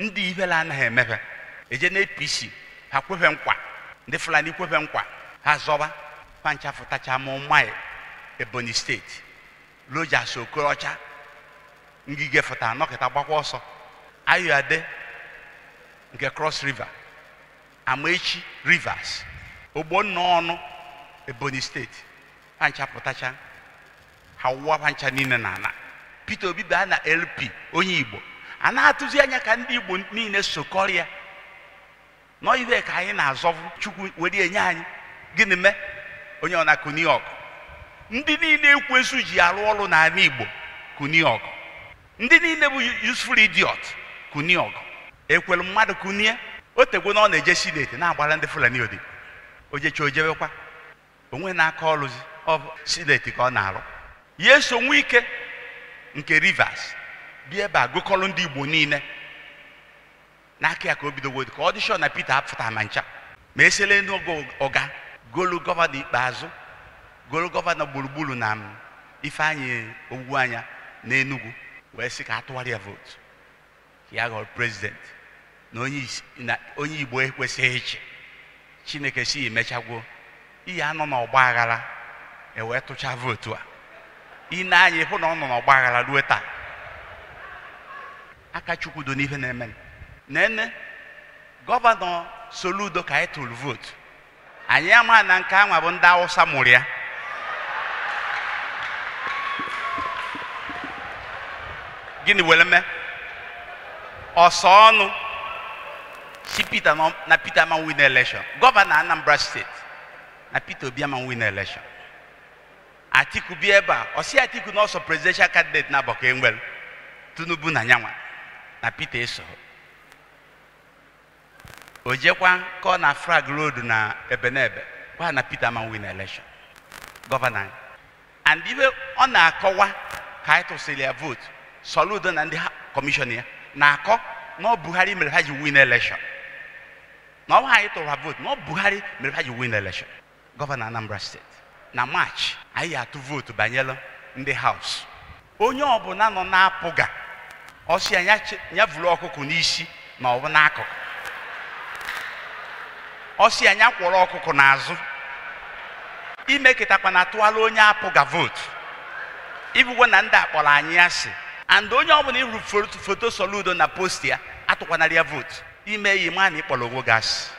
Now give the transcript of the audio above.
ndị ihe la anaghị emepe eje na APC ha kwefe nkwa ndị Fulani kwefe nkwa ha zọba pancha fụtacha ma ụmụ Ebonyi steeti Rojas Okorocha ngige fụta nọkịta gbakwa ọsọ Ayọade nke Cross River Amaechi Rivers Ogbonna ọnụ Ebonyi steeti pancha pụtacha ha wụwa pancha niile na ana Peter Obi bịa na LP onye Igbo a na-atụzi anya ka ndị Igbo niile sokọrịa nọ ibe ka anyị na-azọvu Chukwu were enye anyị gịnị mee onye ọ na kuni ọgụ ndị niile ekwensu ji arụ ọrụ n'ala Igbo kuni ọgụ ndị niile bụ useful idiot kuni ọgụ ekwelu mmadụ kunie o tegwo na ọ na-eje Senate na-agbara ndị Fulani odi ojecha ojebekwa onwe na-aka ọrụzi ọ Senate ka ọ na-arụ ya eso nwe ike nke Rivers bịa ebe a gụkọrọ ndị Igbo niile n'aka ya ka o bido ka ọ dị sure na Peter apụta ma ncha ma esele n'oge ọga golu gọvanọ ikpeazụ golu gọvanọ gburugburu na Ifeanyi Ogwu anya na Enugu wee sị ka atụgharịa votu ya ghọrọ president na onye Igbo ekwesịghị iche Chineke si emechagwo ihe anọ n'ọgba aghara ewee tụcha votu a ine anyị hụ na ọ nọ n'ọgba aghara ruo taa aka Chukwu do n'ife na-eme nene gọvanọ Soludo ka anyị tụrụ votu anyị ama na nke anwa bụ ndị Awụsa mụrụ ya gịnị were mee ọsọ ọnụ si Peter na Peter ma win election gọvanọ Anambra steeti na Peter Obi ma win election Atiku bịa ebe a ọsị Atiku na ọsọ presidential candidate na abọka enwere Tinubu na nyanwa na Peter eso o jekwa ka ọ na Frag Road na Ebenebe kwa na Peter ma win election gọvanọ and ibe ọ na-akọwa ka anyị tụsịrị ya vote Soludo na ndị kọmishọn ya na-akọ na ọ Buhari mere ha ji win election na ọ anyị tụrụ ha vote na ọ Buhari mere ha ji win election gọvanọ Anambra steeti na March anyị atụ vote banyere ndị House onye ọbụla nọ na-apụga ọsị anya vụrụ ọkụkụ n'isi na ọ bụ n'akụkụ ọsị anya kwọrọ ọkụkụ n'azụ ime kịtakwa na atụala onye apụga vote ibugwe na ndị akpọrọ anyị asị and onye ọbụla iru foto Soludo na post ya atụkwanara ya vote ime yi ma na ịkpọrọ onwe gị asị